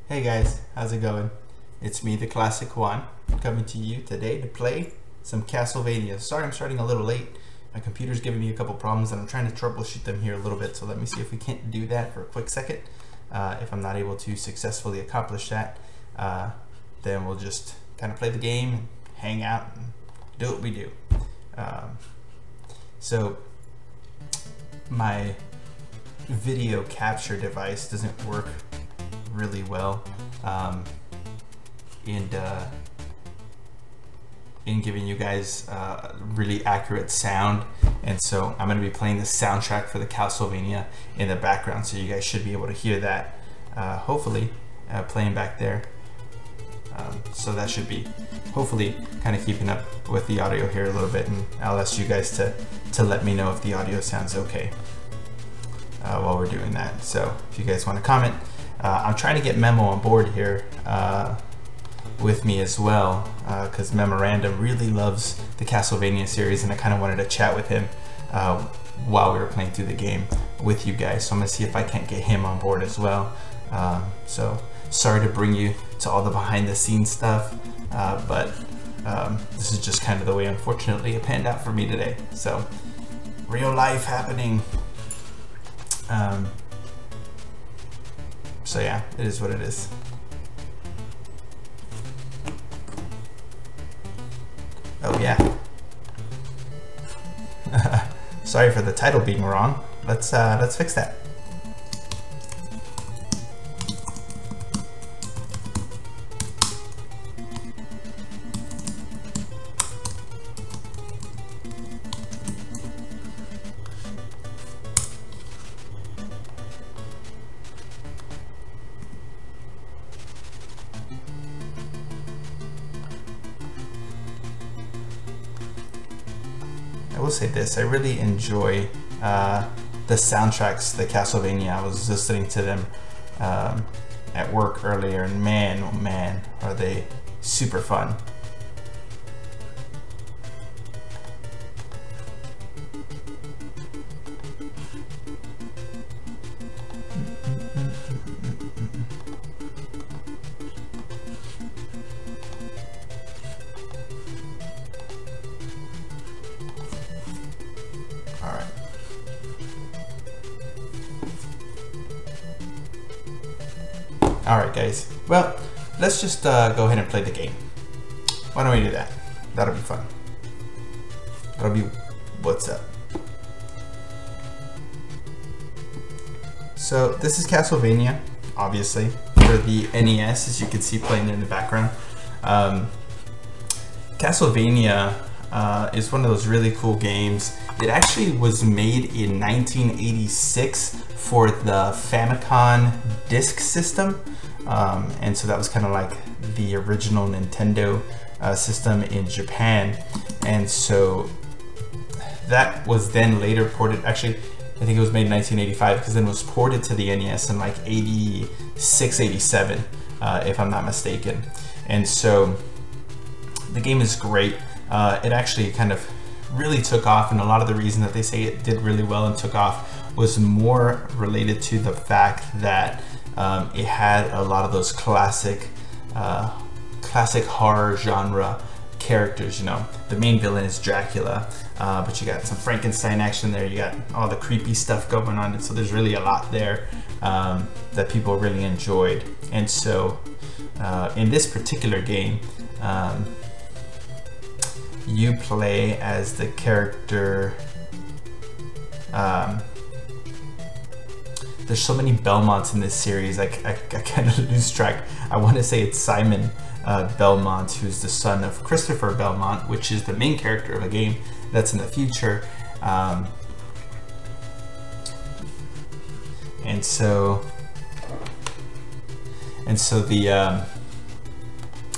Hey guys, how's it going? It's me, TheClassicJuan, coming to you today to play some Castlevania. Sorry I'm starting a little late. My computer's giving me a couple problems and I'm trying to troubleshoot them here a little bit, so let me see if we can't do that for a quick second. If I'm not able to successfully accomplish that, then we'll just kind of play the game, and hang out, and do what we do. So my video capture device doesn't work really well in giving you guys really accurate sound, and so I'm going to be playing the soundtrack for the Castlevania in the background, so you guys should be able to hear that hopefully playing back there. So that should be hopefully kind of keeping up with the audio here a little bit, and I'll ask you guys to let me know if the audio sounds okay while we're doing that. So if you guys want to comment, I'm trying to get Memo on board here with me as well, because Memorandum really loves the Castlevania series, and I kind of wanted to chat with him while we were playing through the game with you guys. So I'm going to see if I can't get him on board as well. So sorry to bring you to all the behind the scenes stuff, but this is just kind of the way, unfortunately, it panned out for me today. So real life happening. So yeah, it is what it is. Oh yeah. Sorry for the title being wrong. Let's fix that. I will say this, I really enjoy the soundtracks, the Castlevania. I was listening to them at work earlier, and man, oh man, are they super fun. Alright guys, well, let's just go ahead and play the game. Why don't we do that? That'll be fun. That'll be what's up. So this is Castlevania, obviously, for the NES, as you can see playing in the background. Castlevania is one of those really cool games. It actually was made in 1986 for the Famicom disk system, and so that was kind of like the original Nintendo system in Japan, and so that was then later ported. Actually, I think it was made in 1985, because then it was ported to the NES in like 86, 87, if I'm not mistaken. And so the game is great. It actually kind of really took off, and a lot of the reason that they say it did really well and took off was more related to the fact that it had a lot of those classic horror genre characters. You know, the main villain is Dracula, but you got some Frankenstein action there, you got all the creepy stuff going on, and so there's really a lot there that people really enjoyed. And so in this particular game, you play as the character. There's so many Belmonts in this series, I kind of lose track. I want to say it's Simon Belmont, who's the son of Christopher Belmont, which is the main character of a game that's in the future. And so the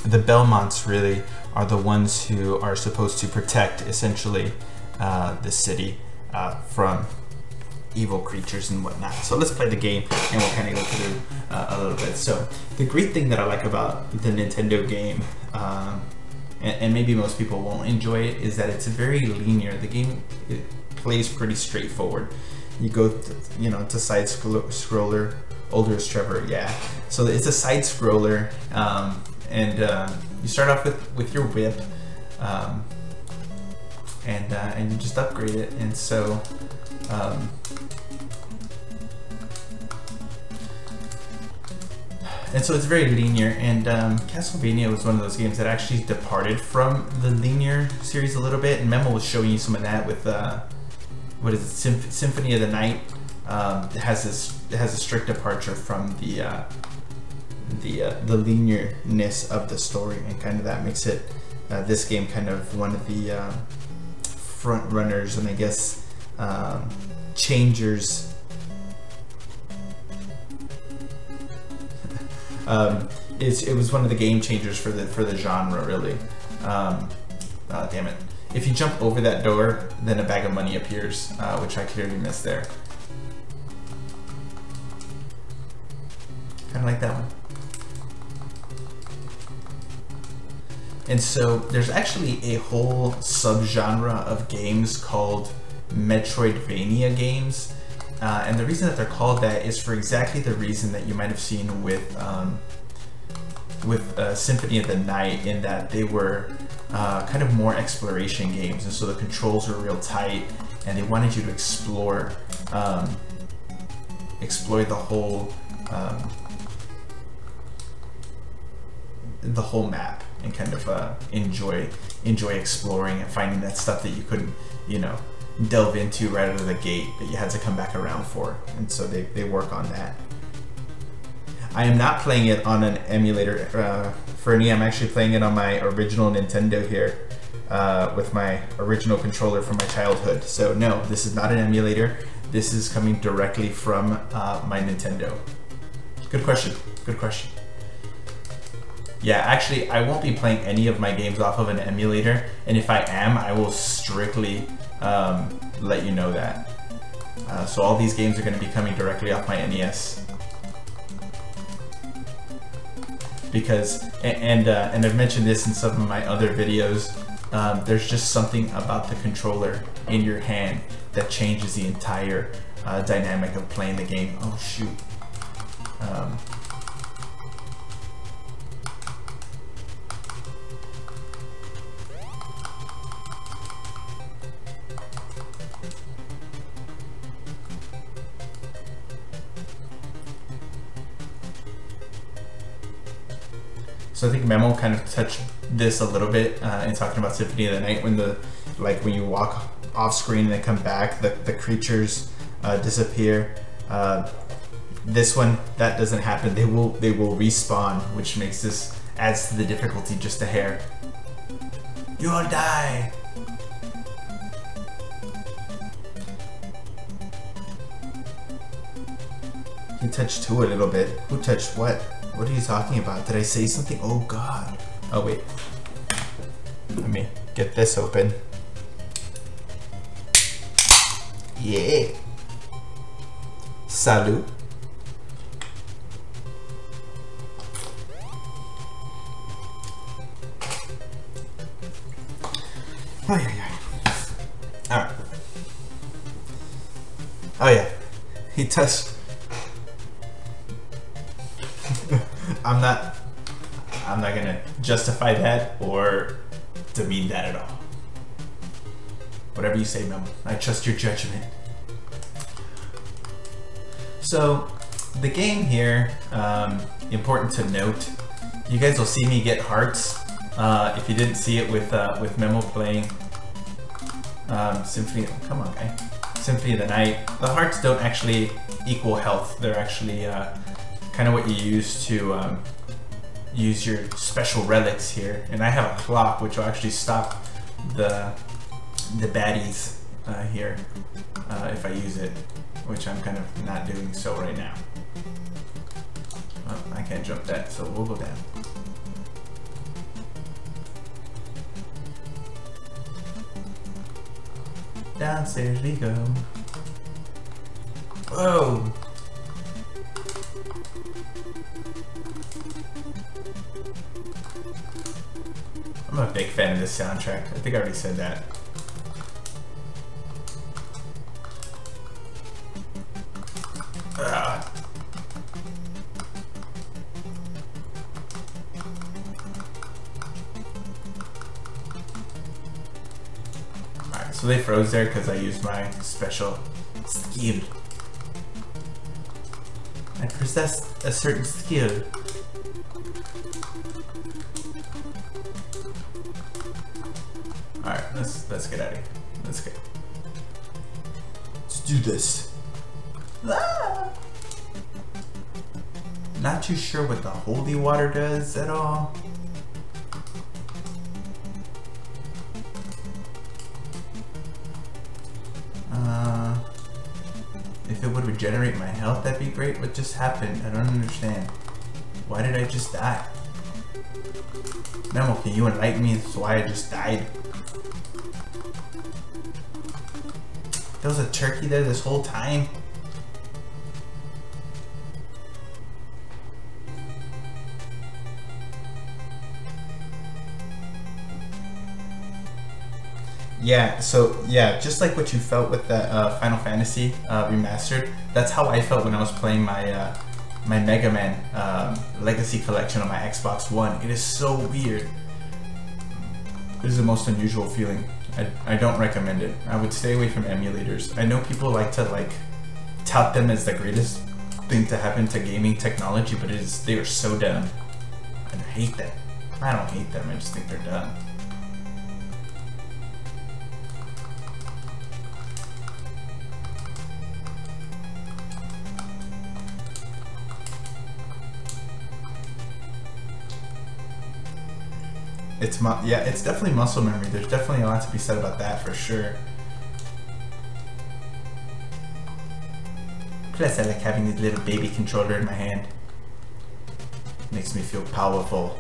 Belmonts really are the ones who are supposed to protect, essentially, the city from evil creatures and whatnot. So let's play the game, and we'll kind of go through a little bit. So the great thing that I like about the Nintendo game, and maybe most people won't enjoy it, is that it's very linear. The game plays pretty straightforward. You go, to side scroller. Older as Trevor, yeah. So it's a side scroller, and you start off with your whip, and you just upgrade it, and so. And so it's very linear, and Castlevania was one of those games that actually departed from the linear series a little bit, and Memo was showing you some of that with, what is it, Symphony of the Night. It has a strict departure from the linearness of the story, and kind of that makes it, this game kind of one of the front runners, and I guess changers. It was one of the game changers for the genre, really. Damn it! If you jump over that door, then a bag of money appears, which I clearly missed there. Kind of like that one. And so there's actually a whole subgenre of games called Metroidvania games. And the reason that they're called that is for exactly the reason that you might have seen with Symphony of the Night, in that they were kind of more exploration games, and so the controls were real tight, and they wanted you to explore the whole map, and kind of enjoy exploring and finding that stuff that you couldn't, delve into right out of the gate, that you had to come back around for. And so they work on that. I am not playing it on an emulator, Fernie. I'm actually playing it on my original Nintendo here, with my original controller from my childhood. So no, this is not an emulator. This is coming directly from my Nintendo. Good question. Good question. Yeah, actually, I won't be playing any of my games off of an emulator, and if I am, I will strictly let you know that. So all these games are going to be coming directly off my NES. Because, and I've mentioned this in some of my other videos, there's just something about the controller in your hand that changes the entire dynamic of playing the game. Oh shoot. So I think Memo kind of touched this a little bit in talking about Symphony of the Night, when when you walk off screen and then come back, the creatures disappear. This one, that doesn't happen. They will respawn, which makes this, adds to the difficulty just a hair. You will die. He touched two a little bit. Who touched what? What are you talking about? Did I say something? Oh god. Oh wait. Let me get this open. Yeah. Salut. Oh yeah. Alright. Oh yeah. He touched. I'm not gonna justify that or demean that at all. Whatever you say, Memo. I trust your judgment. So, the game here, important to note, you guys will see me get hearts. If you didn't see it with Memo playing Symphony, come on guy, Symphony of the Night, the hearts don't actually equal health. They're actually kind of what you use to use your special relics here. And I have a clock which will actually stop the baddies here if I use it, which I'm kind of not doing so right now. Well, I can't jump that, so we'll go down. Downstairs we go. Whoa! I'm a big fan of this soundtrack. I think I already said that. So they froze there because I used my special skill. I possess a certain skill. Alright, let's get out of here. Let's go. Let's do this. Ah! Not too sure what the holy water does at all. If it would regenerate my health, that'd be great. What just happened? I don't understand. Why did I just die? Memo, can you enlighten me as to why I just died? There was a turkey there this whole time. Yeah, so yeah, just like what you felt with that Final Fantasy remastered, that's how I felt when I was playing my my Mega Man Legacy Collection on my Xbox One. It is so weird. It is the most unusual feeling. I don't recommend it. I would stay away from emulators. I know people like to tout them as the greatest thing to happen to gaming technology, but they are so dumb. I hate them. I don't hate them, I just think they're dumb. It's definitely muscle memory. There's definitely a lot to be said about that for sure. Plus, I like having this little baby controller in my hand. Makes me feel powerful.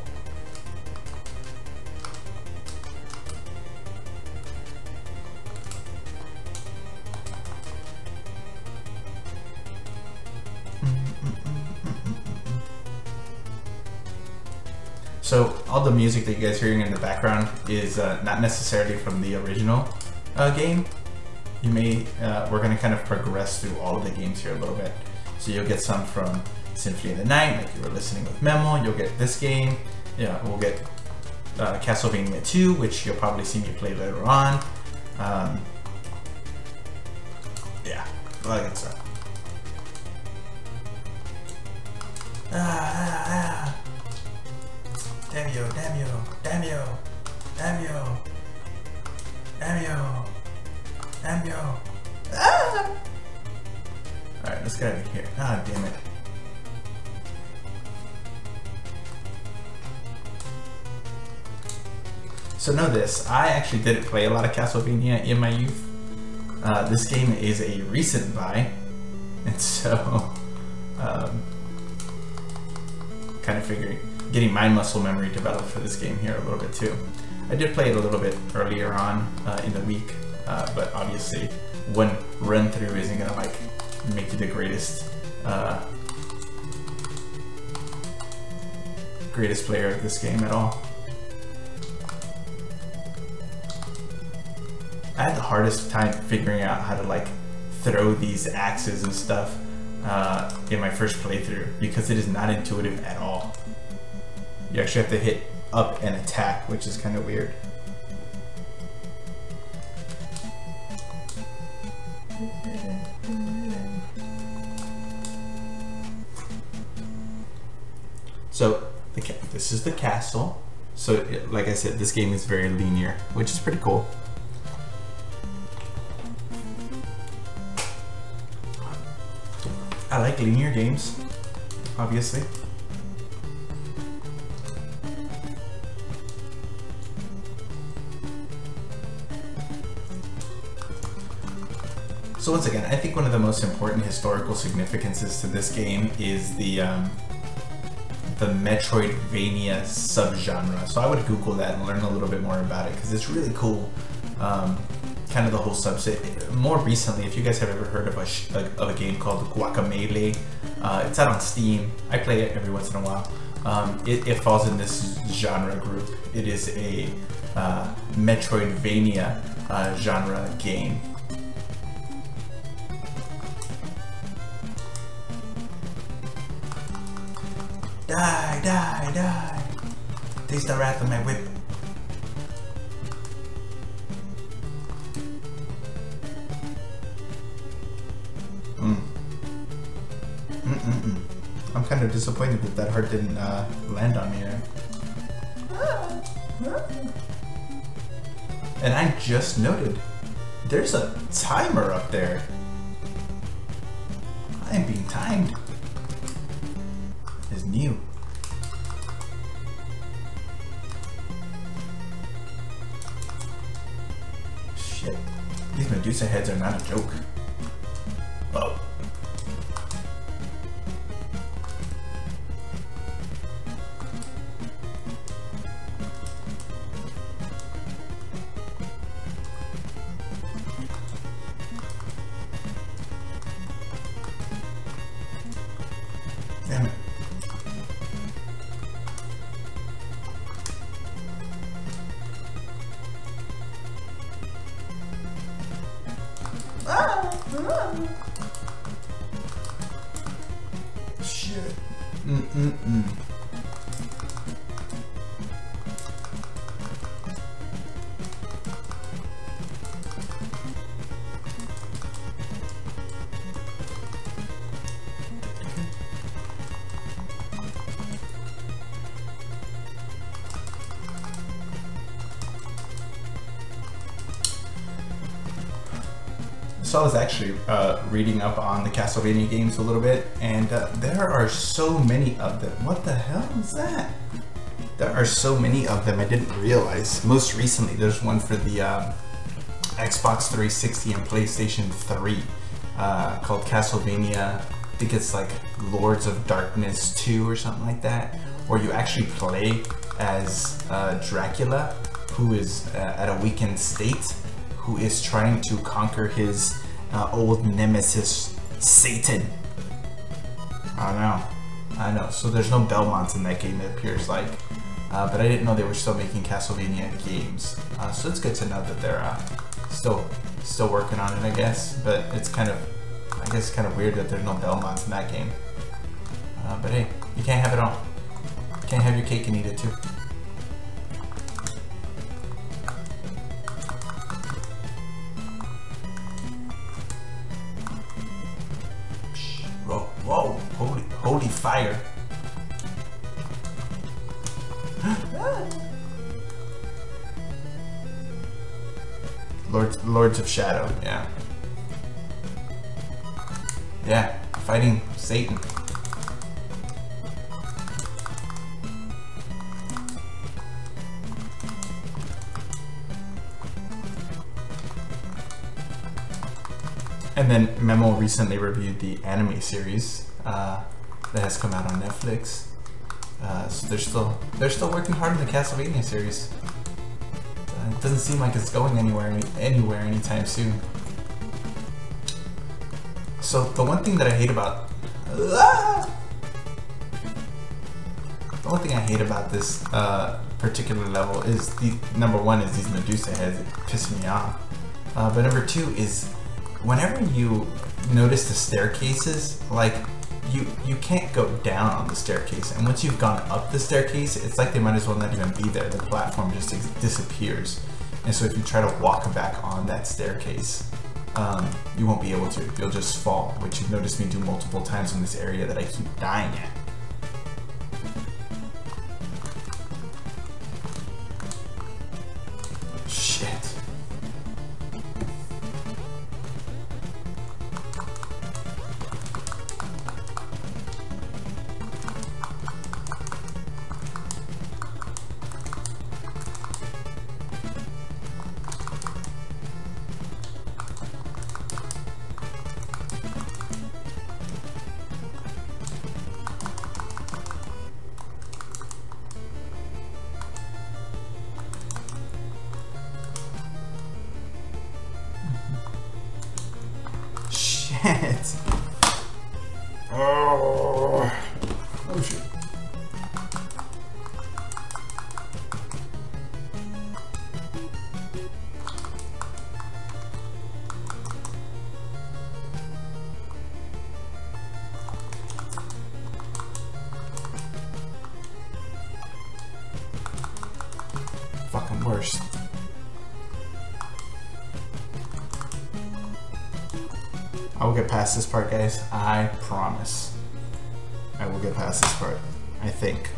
So all the music that you guys are hearing in the background is not necessarily from the original game. You may, we're going to kind of progress through all of the games here a little bit. So you'll get some from Symphony of the Night, like you were listening with Memo. You'll get this game. Yeah, we'll get Castlevania 2, which you'll probably see me play later on. Yeah, a lot of good stuff. Damn you, damn you, damn you, damn you, damn you, damn you. Ah! Alright, let's get out of here. Ah, damn it. So know this, I actually didn't play a lot of Castlevania in my youth. This game is a recent buy, and so kind of figuring getting my muscle memory developed for this game here a little bit too. I did play it a little bit earlier on in the week, but obviously one run through isn't gonna like make you the greatest greatest player of this game at all. I had the hardest time figuring out how to like throw these axes and stuff in my first playthrough because it is not intuitive at all. You actually have to hit up and attack, which is kind of weird. So this is the castle. So like I said, this game is very linear, which is pretty cool. I like linear games, obviously. So once again, I think one of the most important historical significances to this game is the Metroidvania subgenre. So I would Google that and learn a little bit more about it because it's really cool. Kind of the whole subset. More recently, if you guys have ever heard of a game called Guacamelee, it's out on Steam. I play it every once in a while. It falls in this genre group. It is a Metroidvania genre game. Die, die, die. Taste the wrath of my whip. I'm kind of disappointed that that heart didn't land on me there. And I just noted, there's a timer up there. I am being timed. It's new. Shit. These Medusa heads are not a joke. Oh. Damn it. Shit. So I was actually reading up on the Castlevania games a little bit, and there are so many of them. What the hell is that? There are so many of them I didn't realize. Most recently, there's one for the Xbox 360 and PlayStation 3 called Castlvania. I think it's like Lords of Darkness 2 or something like that, where you actually play as Dracula, who is at a weakened state, who is trying to conquer his old nemesis, Satan. I know. So there's no Belmonts in that game, it appears like. But I didn't know they were still making Castlevania games. So it's good to know that they're still working on it, I guess. But it's kind of, I guess, kind of weird that there's no Belmonts in that game. But hey, you can't have it all. You can't have your cake and eat it too. Whoa, holy fire. Lords of Shadow, yeah. Yeah, fighting Satan. And then Memo recently reviewed the anime series that has come out on Netflix. So they're still working hard on the Castlevania series. It doesn't seem like it's going anywhere anytime soon. So the one thing that I hate about this particular level is number one is these Medusa heads that piss me off. But number two is whenever you notice the staircases, like you can't go down on the staircase, and once you've gone up the staircase, it's like they might as well not even be there. The platform just disappears, and so if you try to walk back on that staircase, you won't be able to. You'll just fall, which you've noticed me do multiple times in this area that I keep dying at. Shit. Shit. Oh shit. Fucking worst. I will get past this part, guys. I promise. I will get past this part, I think.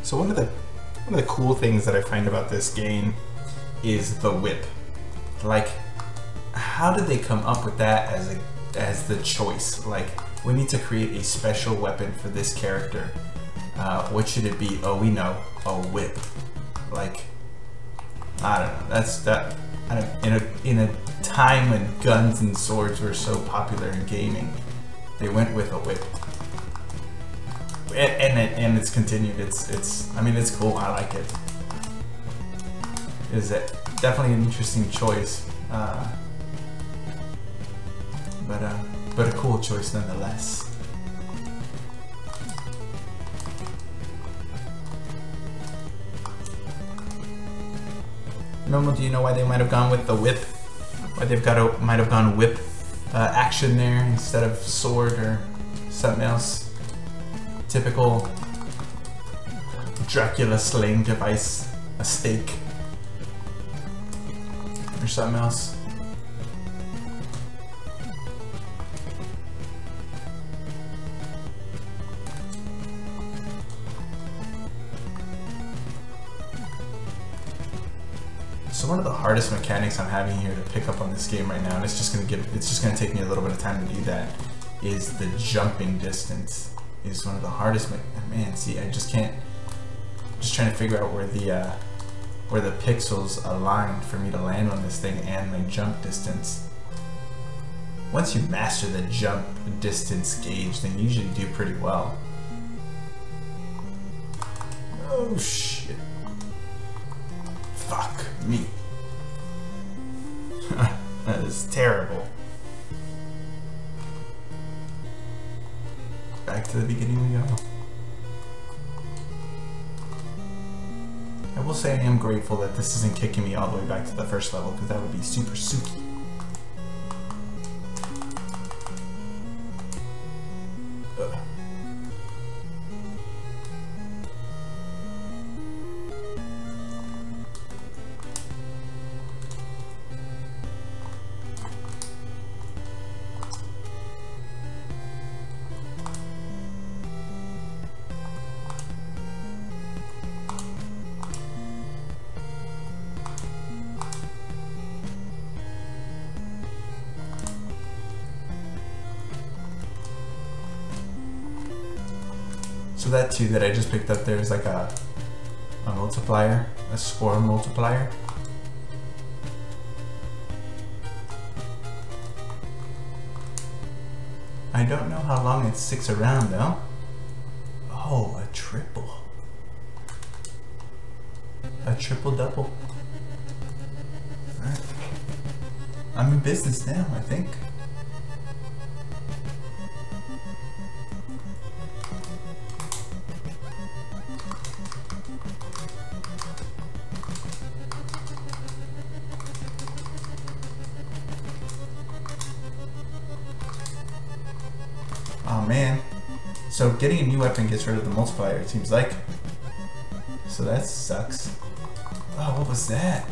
So one of the cool things that I find about this game is the whip. Like, how did they come up with that as the choice? Like, we need to create a special weapon for this character. What should it be? Oh, we know, a whip. Like, I don't know. In a time when guns and swords were so popular in gaming, they went with a whip. And it's continued. I mean, it's cool. I like it. It's definitely an interesting choice, but a cool choice nonetheless. Momo, do you know why they might have gone with the whip? Why might have gone whip action there instead of sword or something else? Typical Dracula slaying device, a stake, or something else. So one of the hardest mechanics I'm having here to pick up on this game right now, and it's just gonna take me a little bit of time to do that, is the jumping distance. Is one of the hardest. Man, see, I just can't. Just trying to figure out where the pixels aligned for me to land on this thing and my jump distance. Once you master the jump distance gauge, then you usually do pretty well. Oh shit! Fuck me. That is terrible. Back to the beginning we go. I will say I am grateful that this isn't kicking me all the way back to the first level, because that would be super suki. So that too that I just picked up there is like a multiplier, a score multiplier. I don't know how long it sticks around though. Oh, a triple. A triple double. Alright. I'm in business now, I think. Oh man. So getting a new weapon gets rid of the multiplier, it seems like. So that sucks. Oh, what was that?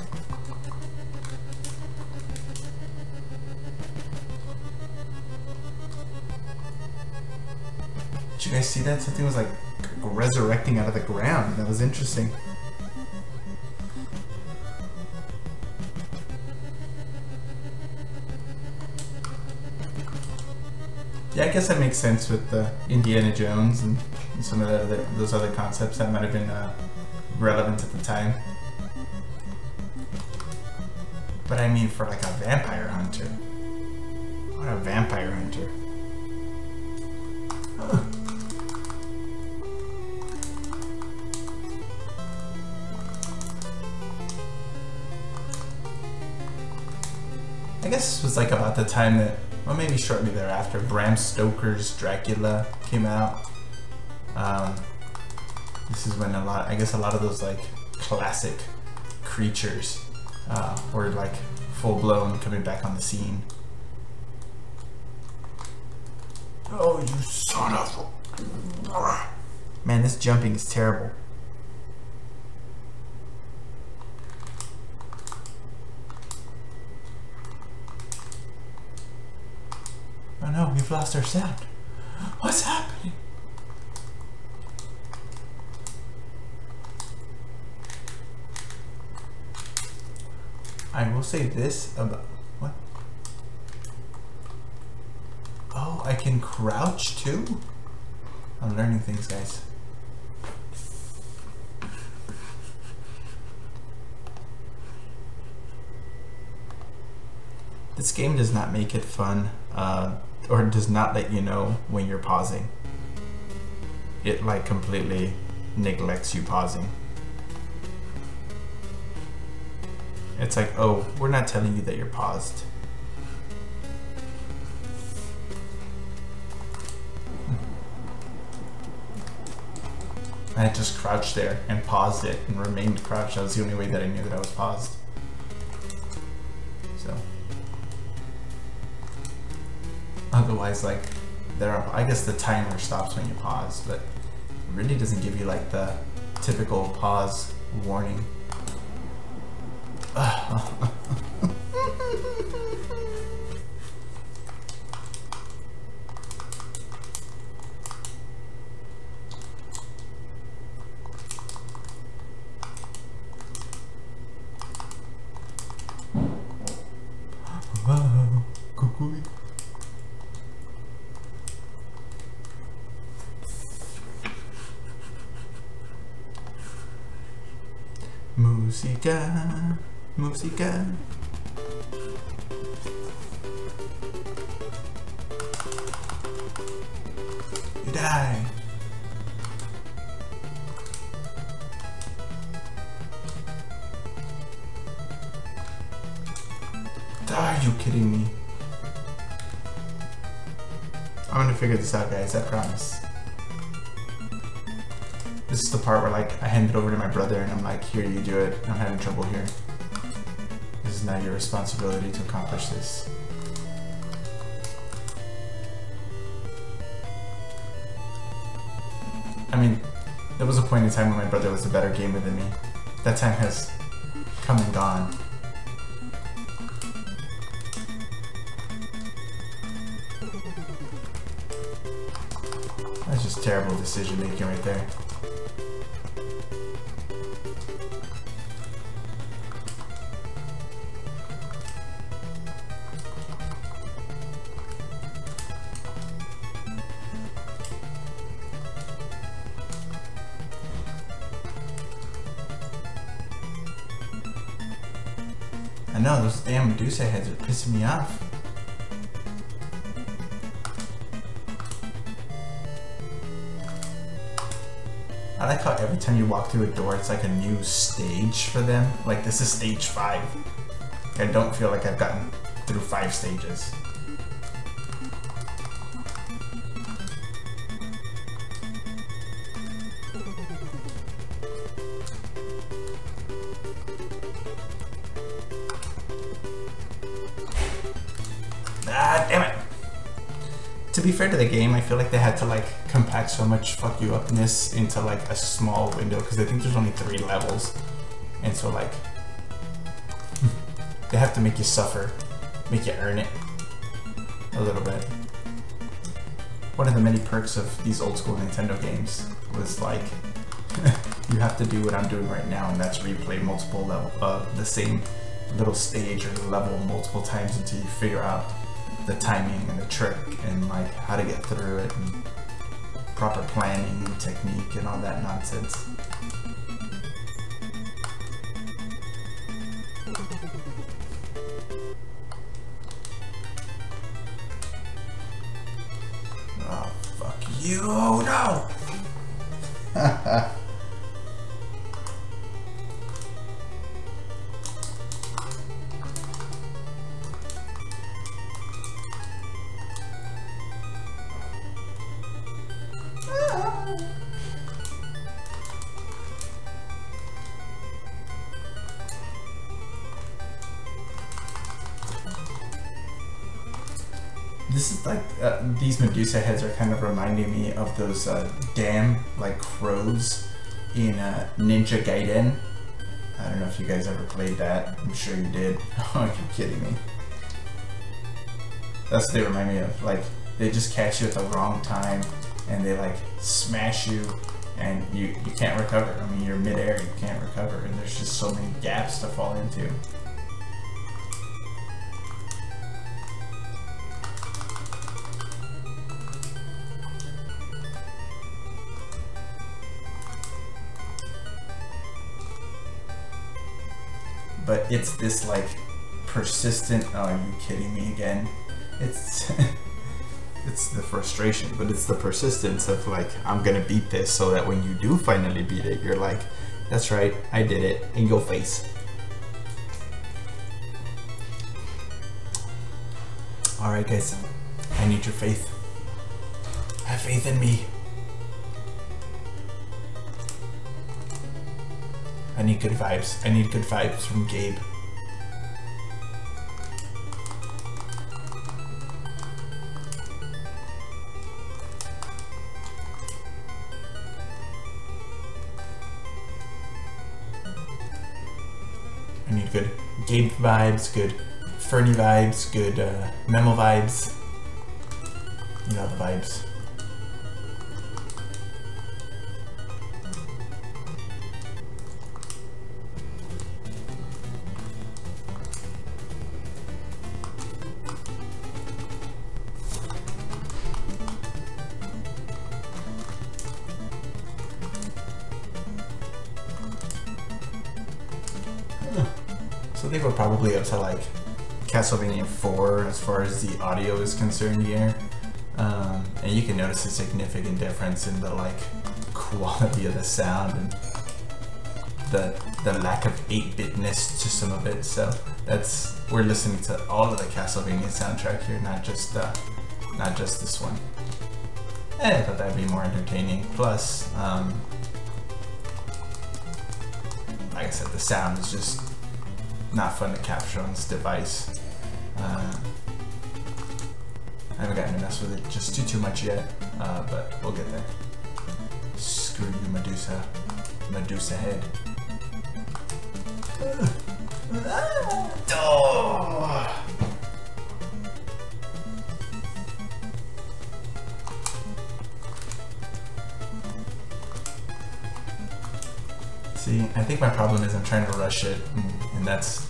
Did you guys see that? Something was like resurrecting out of the ground. That was interesting. Yeah, I guess that makes sense with the Indiana Jones and some of those other concepts that might have been relevant at the time. But I mean, for like a vampire hunter. What a vampire hunter. Huh. I guess this was like about the time that, well, maybe shortly thereafter, Bram Stoker's Dracula came out. This is when I guess a lot of those like classic creatures were like full blown coming back on the scene. Oh, you son of a... Man, this jumping is terrible. Oh no, we've lost our sound. What's happening? I will say this about... What? Oh, I can crouch too? I'm learning things, guys. This game does not make it fun, or does not let you know when you're pausing. It like completely neglects you pausing. It's like, oh, we're not telling you that you're paused. I just crouched there and paused it and remained crouched. That was the only way that I knew that I was paused. So. Otherwise, like, I guess the timer stops when you pause, but it really doesn't give you like the typical pause warning. Cuckoo. Música, música. You die. Are you kidding me? I'm gonna figure this out, guys, I promise. This is the part where like I hand it over to my brother and I'm like, here, you do it. I'm having trouble here. This is now your responsibility to accomplish this. I mean, there was a point in time when my brother was a better gamer than me. That time has come and gone. That's just terrible decision making right there. I know, those damn Medusa heads are pissing me off. I like how every time you walk through a door, it's like a new stage for them. Like, this is stage 5. I don't feel like I've gotten through 5 stages. Ah, damn it! To be fair to the game, I feel like they had to like compact so much fuck you upness into like a small window because I think there's only 3 levels, and so like they have to make you suffer, make you earn it a little bit. One of the many perks of these old school Nintendo games was like you have to do what I'm doing right now, and that's replay multiple level the same little stage or level multiple times until you figure out the timing and the trick and like how to get through it and proper planning and technique and all that nonsense. Oh, fuck you, no! This This is like, these Medusa heads are kind of reminding me of those damn like crows in Ninja Gaiden. I don't know if you guys ever played that. I'm sure you did. Oh, you're kidding me. That's what they remind me of. Like, they just catch you at the wrong time and they like smash you and you can't recover. I mean, you're midair, you can't recover, and there's just so many gaps to fall into. But it's this like persistent, oh, are you kidding me again? It's it's the frustration, but it's the persistence of like, I'm gonna beat this, so that when you do finally beat it, you're like, that's right, I did it, in your face. Alright guys, I need your faith. Have faith in me. I need good vibes. I need good vibes from Gabe. I need good Gabe vibes, good Fernie vibes, good Memo vibes. You know the vibes. So I think we're probably up to like Castlevania 4 as far as the audio is concerned here. And you can notice a significant difference in the like quality of the sound and the lack of 8-bitness to some of it. So that's, we're listening to all of the Castlevania soundtrack here, not just this one. And I thought that'd be more entertaining. Plus, like I said, the sound is just not fun to capture on this device. I haven't gotten to mess with it just too much yet, but we'll get there. Screw you, Medusa head. Oh. See, I think my problem is I'm trying to rush it, and that's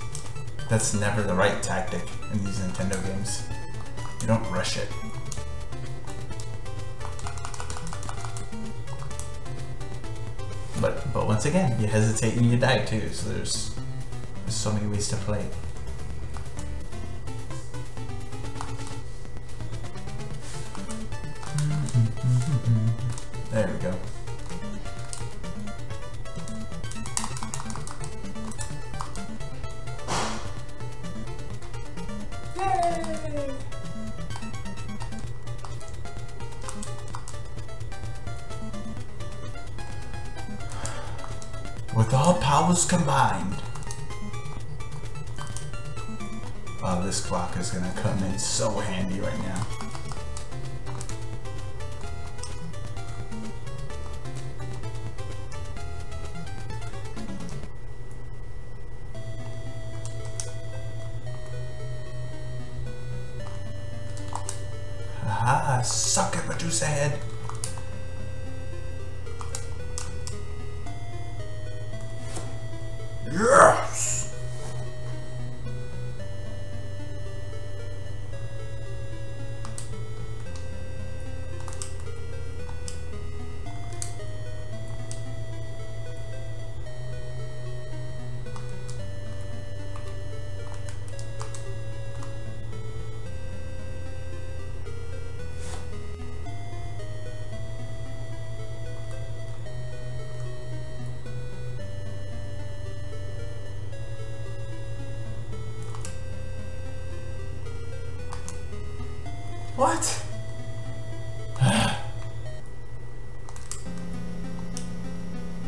never the right tactic in these Nintendo games. You don't rush it. But once again, you hesitate and you die too, so there's so many ways to play. There we go. Yay! With all powers combined. Oh, this clock is gonna come in so handy right now. Aha, suck it, Medusa head. Yes! What?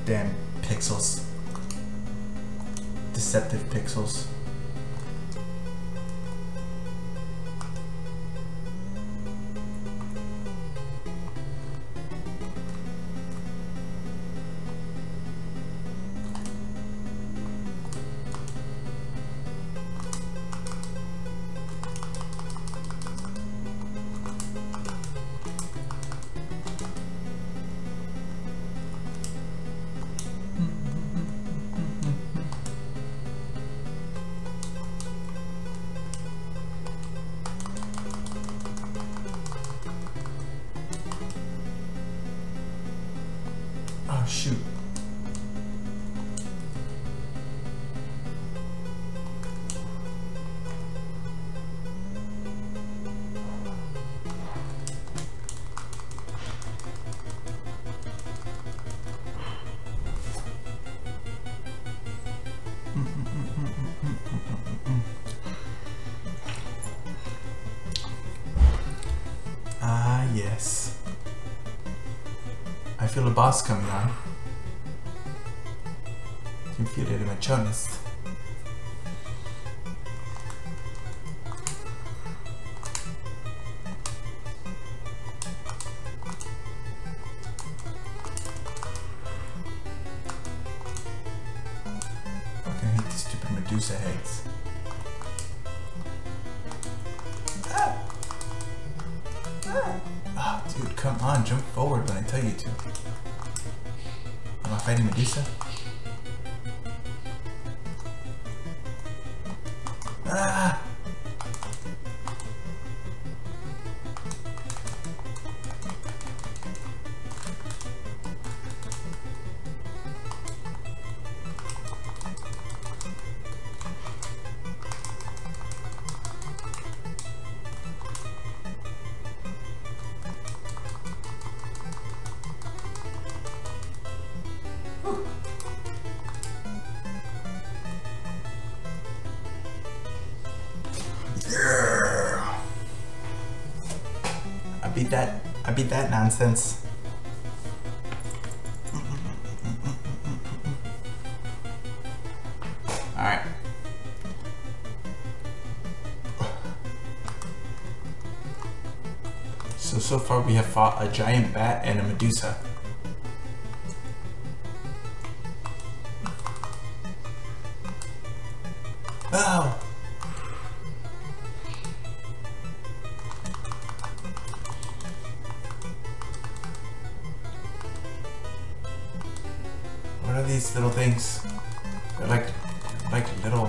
Damn pixels. Deceptive pixels. Oh shoot. Ah, yes. I feel a boss coming on. You can feel it in my chest. Fucking hate these stupid Medusa heads. Oh, dude, come on, jump forward when I tell you to. Am I fighting Medusa? Ah! Yeah. I beat that nonsense. Alright. So far we have fought a giant bat and a Medusa. Oh! What are these little things? They're like little...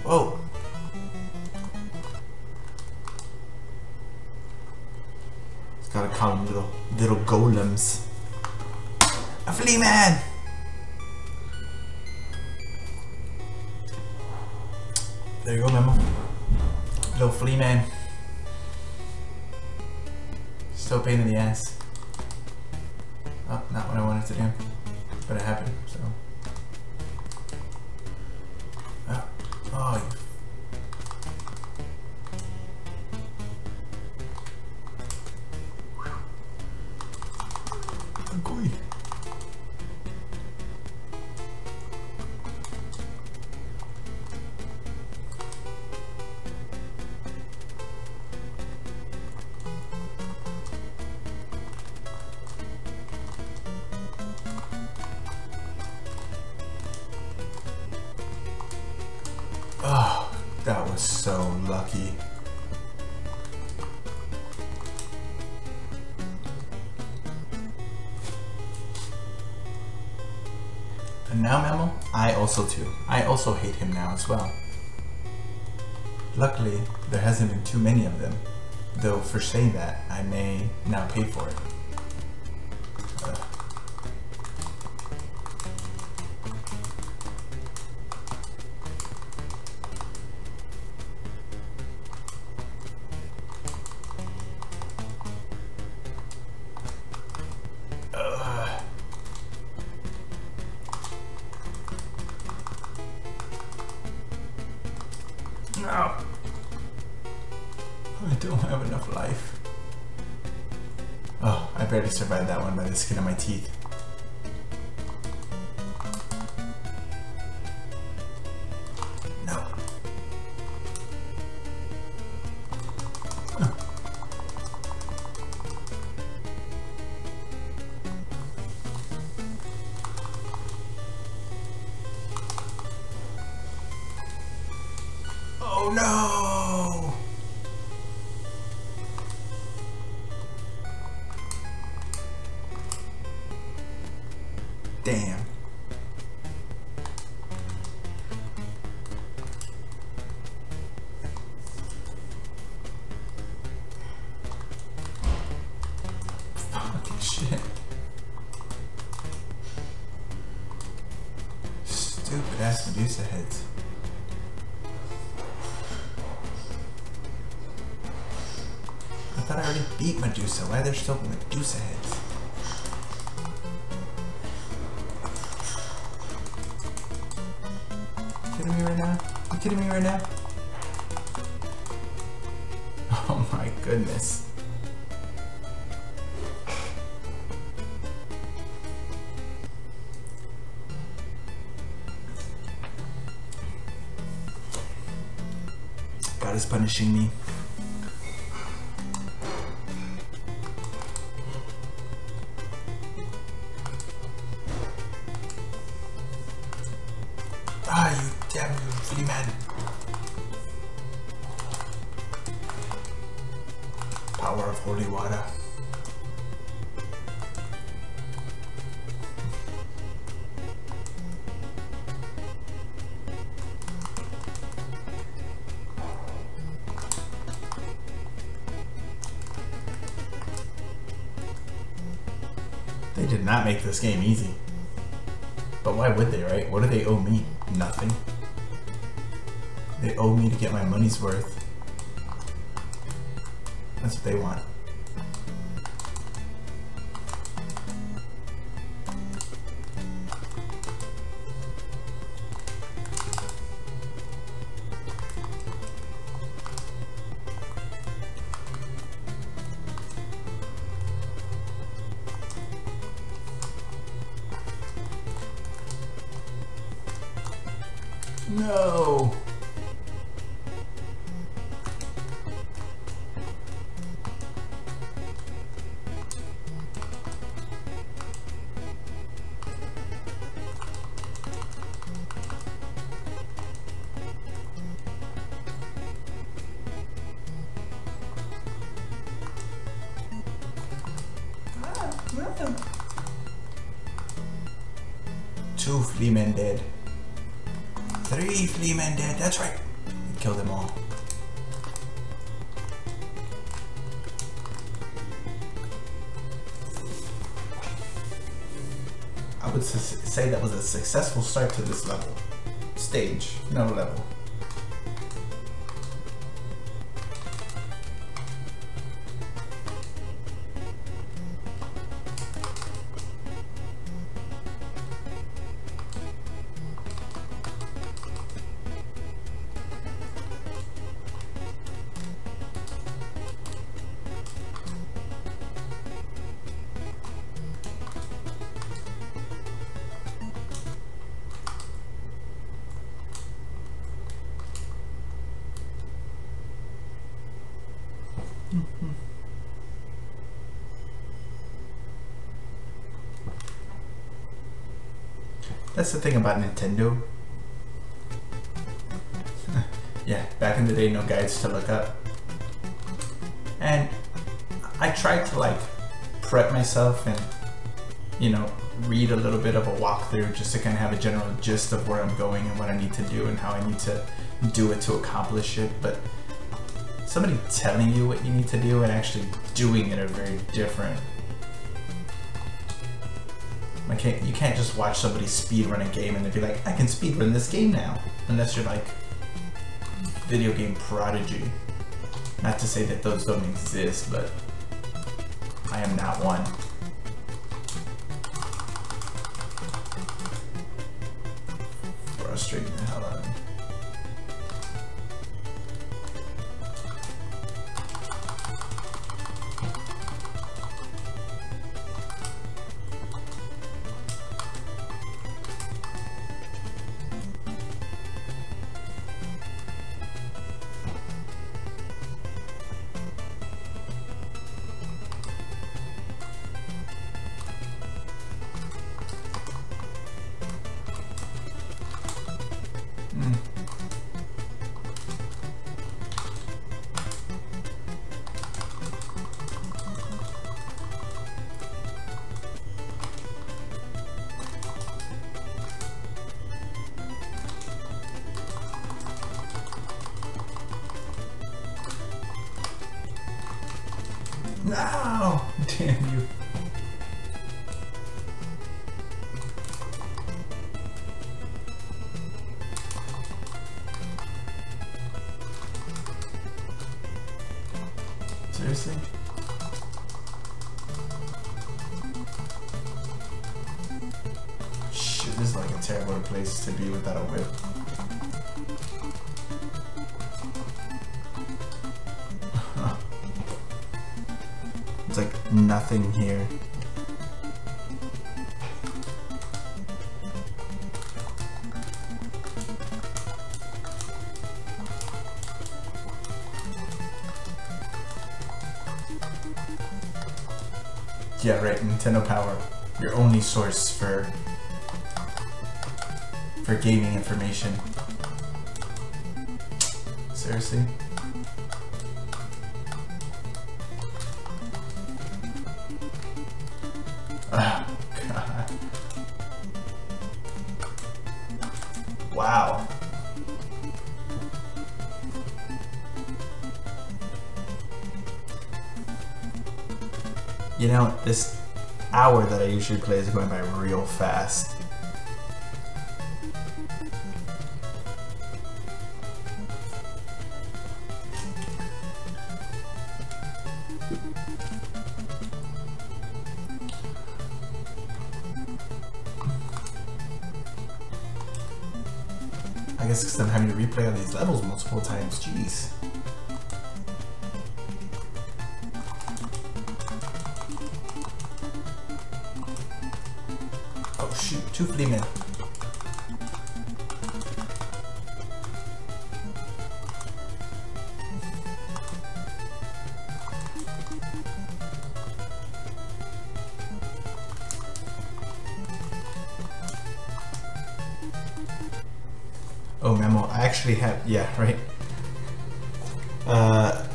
Whoa! It's gotta call them little golems. A flea man! There you go, Memo. Little flea man. Still a pain in the ass. Oh, not what I wanted to do. But it happened, so. Oh, you. Good. Oh, that was so lucky. And now, Memo, I also hate him now as well. Luckily, there hasn't been too many of them, though for saying that, I may now pay for it. No. I don't have enough life. Oh, I barely survived that one by the skin of my teeth. No. Huh. Oh no! Damn. Medusa heads. I thought I already beat Medusa. Why are there still Medusa heads? You kidding me right now? You kidding me right now? Oh my goodness. God is punishing me. Ah, you damn flea man. Power of holy water. They did not make this game easy. But why would they, right? What do they owe me? Nothing. They owe me to get my money's worth. That's what they want. No! Two flea men dead. 3 flea men dead, that's right. We killed them all. I would say that was a successful start to this level. Stage, no level. That's the thing about Nintendo. Yeah, back in the day, no guides to look up. And I tried to like prep myself and, you know, read a little bit of a walkthrough just to kind of have a general gist of where I'm going and what I need to do and how I need to do it to accomplish it. But somebody telling you what you need to do and actually doing it are very different. You can't just watch somebody speedrun a game and then be like, I can speedrun this game now. Unless you're like video game prodigy. Not to say that those don't exist, but I am not one. Frustrating the hell out of me. No! Damn you. Seriously? Shit, this is like a terrible place to be without a whip. It's like nothing here. Yeah, right, Nintendo Power. Your only source for gaming information. Seriously? Oh, God. Wow. You know, this hour that I usually play is going by real fast. I guess because I'm having to replay all these levels multiple times, jeez. Oh shoot, 2 flea men. Oh, Memo, I actually have, yeah, right. I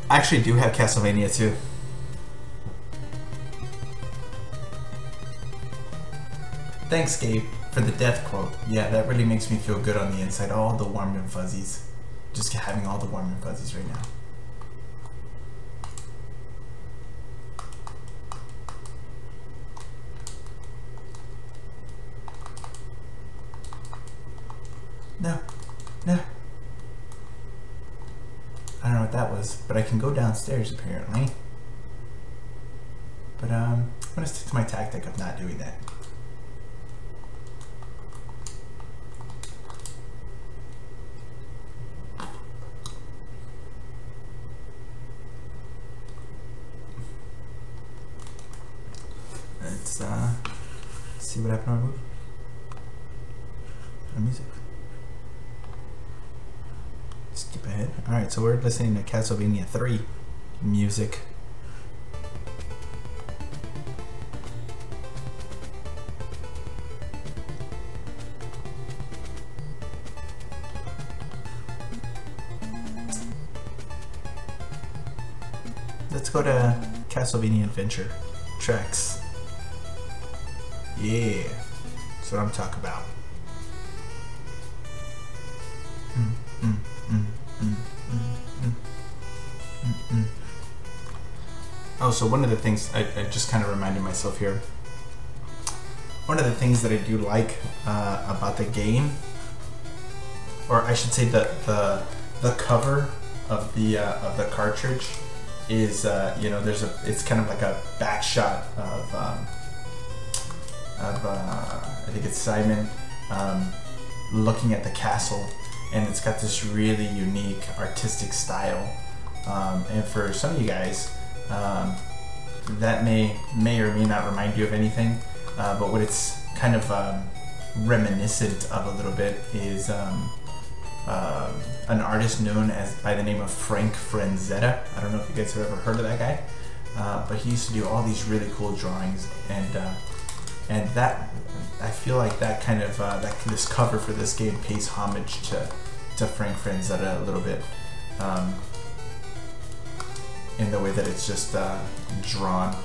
actually do have Castlevania too. Thanks, Gabe, for the death quote. Yeah, that really makes me feel good on the inside. All the warm and fuzzies. Just having all the warm and fuzzies right now. No, no. I don't know what that was, but I can go downstairs apparently. But I'm gonna stick to my tactic of not doing that. Let's see what happened on my move. On music. Skip ahead. Alright, so we're listening to Castlevania 3 music. Let's go to Castlevania Adventure tracks. Yeah, that's what I'm talking about. Oh, so one of the things I just kind of reminded myself here. One of the things that I do like about the game, or I should say the cover of the cartridge, is you know, it's kind of like a back shot of I think it's Simon looking at the castle, and it's got this really unique artistic style. And for some of you guys, that may or may not remind you of anything, but what it's kind of reminiscent of a little bit is an artist known as by the name of Frank Frazetta. I don't know if you guys have ever heard of that guy, but he used to do all these really cool drawings, and that, I feel like that kind of this cover for this game pays homage to Frank Frazetta a little bit, in the way that it's just drawn.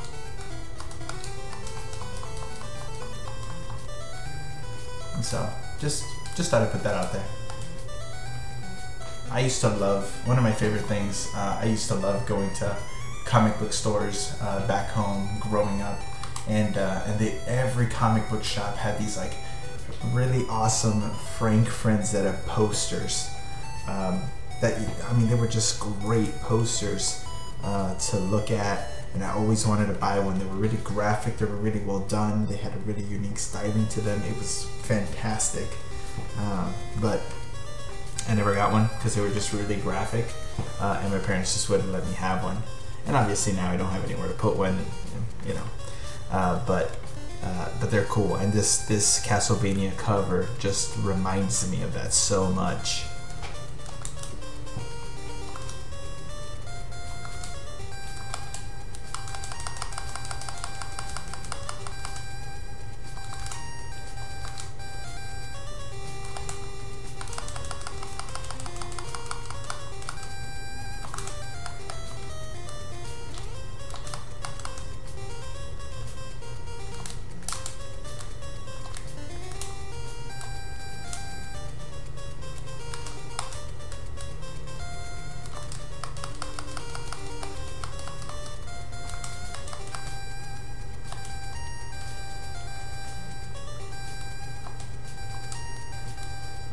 And so just thought I'd put that out there. I used to love, one of my favorite things, I used to love going to comic book stores back home growing up, and every comic book shop had these like really awesome Frank Frazetta posters that, I mean, they were just great posters to look at, and I always wanted to buy one. They were really graphic, they were really well done, they had a really unique styling to them. It was fantastic, but I never got one because they were just really graphic, and my parents just wouldn't let me have one. And obviously now I don't have anywhere to put one, you know, but they're cool. And this Castlevania cover just reminds me of that so much.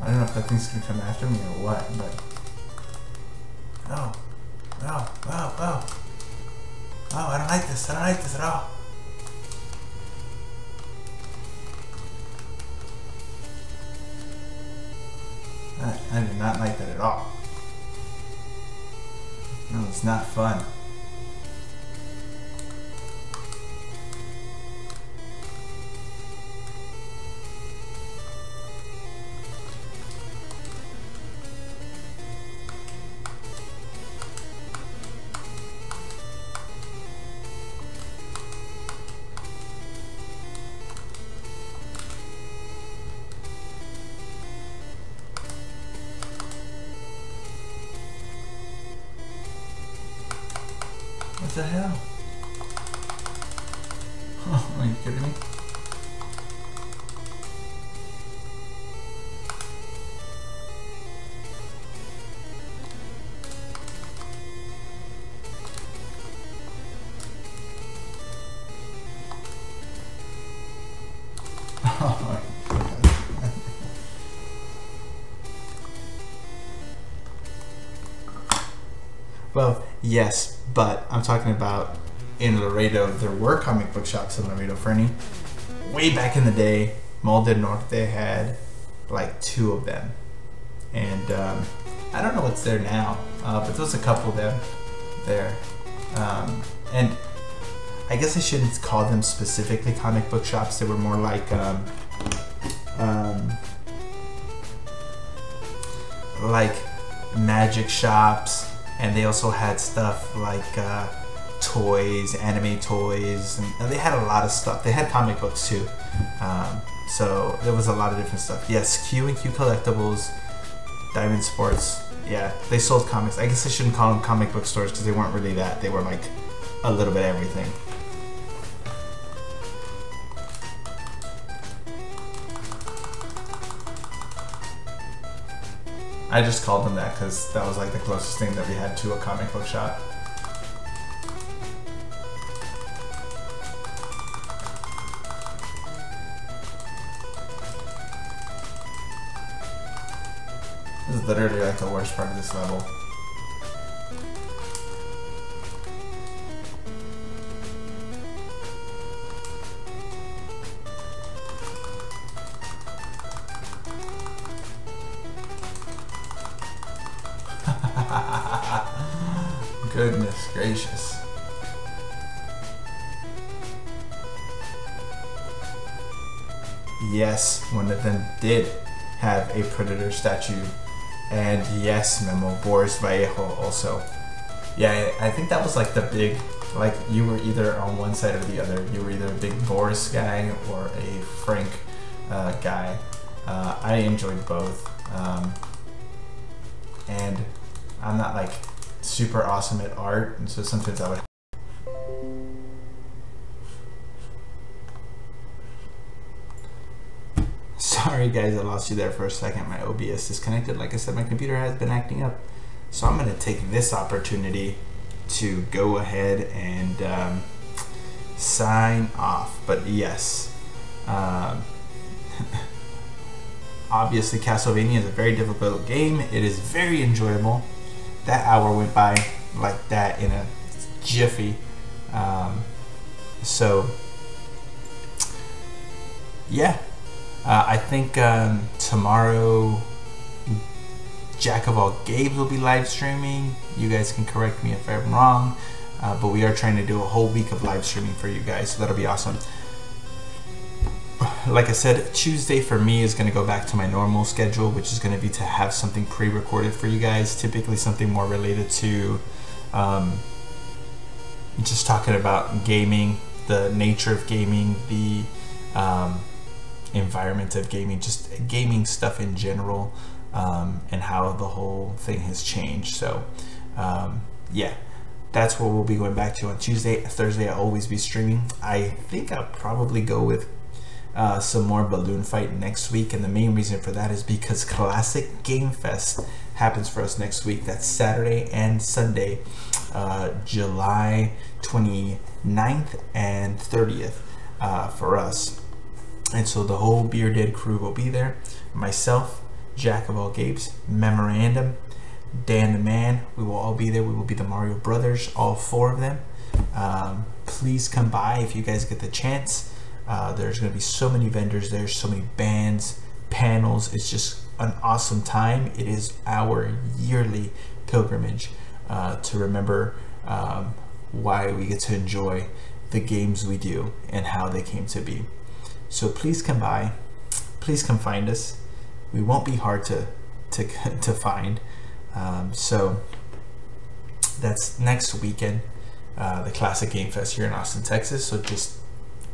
I don't know if that thing's gonna come after me or what, but oh, I don't like this. I don't like this at all. I do not like that at all. No, it's not fun. What the hell? Oh, are you kidding me? Oh my God. Well, yes, but I'm talking about in Laredo. There were comic book shops in Laredo, Fernie. Way back in the day, Mall del Norte had like 2 of them. And I don't know what's there now, but there was a couple of them there. And I guess I shouldn't call them specifically comic book shops. They were more like magic shops. And they also had stuff like toys, anime toys, and they had a lot of stuff. They had comic books too. So there was a lot of different stuff. Yes, Q and Q Collectibles, Diamond Sports. Yeah, they sold comics. I guess I shouldn't call them comic book stores because they weren't really that. They were like a little bit of everything. I just called them that because that was like the closest thing that we had to a comic book shop. This is literally like the worst part of this level. Goodness gracious. Yes, one of them did have a Predator statue. And yes, Memo, Boris Vallejo also. Yeah, I think that was like the big, like you were either on one side or the other. You were either a big Boris guy or a Frank guy. I enjoyed both. And I'm not like super awesome at art, and so sometimes I would. Sorry guys, I lost you there for a second. My OBS disconnected. Like I said, my computer has been acting up. So I'm going to take this opportunity to go ahead and sign off. But yes, obviously Castlevania is a very difficult game. It is very enjoyable. that hour went by like that in a jiffy. So yeah, I think tomorrow Jack of all Games will be live streaming. You guys can correct me if I'm wrong, but we are trying to do a whole week of live streaming for you guys, so that'll be awesome. Like I said, Tuesday for me is going to go back to my normal schedule, which is going to be to have something pre-recorded for you guys, typically something more related to just talking about gaming, the nature of gaming, the environment of gaming, just gaming stuff in general, and how the whole thing has changed. So yeah, that's what we'll be going back to on Tuesday. Thursday I'll always be streaming. I think I'll probably go with some more balloon fight next week, and the main reason for that is because Classic Game Fest happens for us next week. That's Saturday and Sunday, July 29th and 30th for us. And so the whole Bearded crew will be there. Myself, Jack of all Games, Memorandum, Dan the Man, we will all be there. We will be the Mario Brothers, all 4 of them. Please come by if you guys get the chance. There's going to be so many vendors there, so many bands, panels. It's just an awesome time. It is our yearly pilgrimage to remember why we get to enjoy the games we do and how they came to be. So please come by, please come find us. We won't be hard to find. So that's next weekend, the Classic Game Fest here in Austin, Texas. So just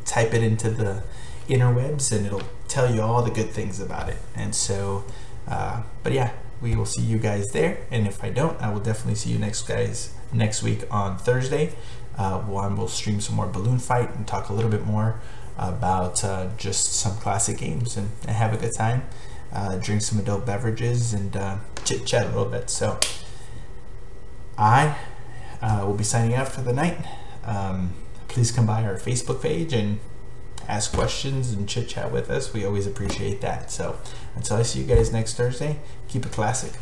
type it into the interwebs and it'll tell you all the good things about it. And so, but yeah, we will see you guys there. And if I don't, I will definitely see you next week on Thursday. We'll stream some more balloon fight and talk a little bit more about just some classic games and have a good time, drink some adult beverages and chit chat a little bit. So I will be signing out for the night. Please come by our Facebook page and ask questions and chit chat with us. We always appreciate that. So until I see you guys next Thursday, keep it classic.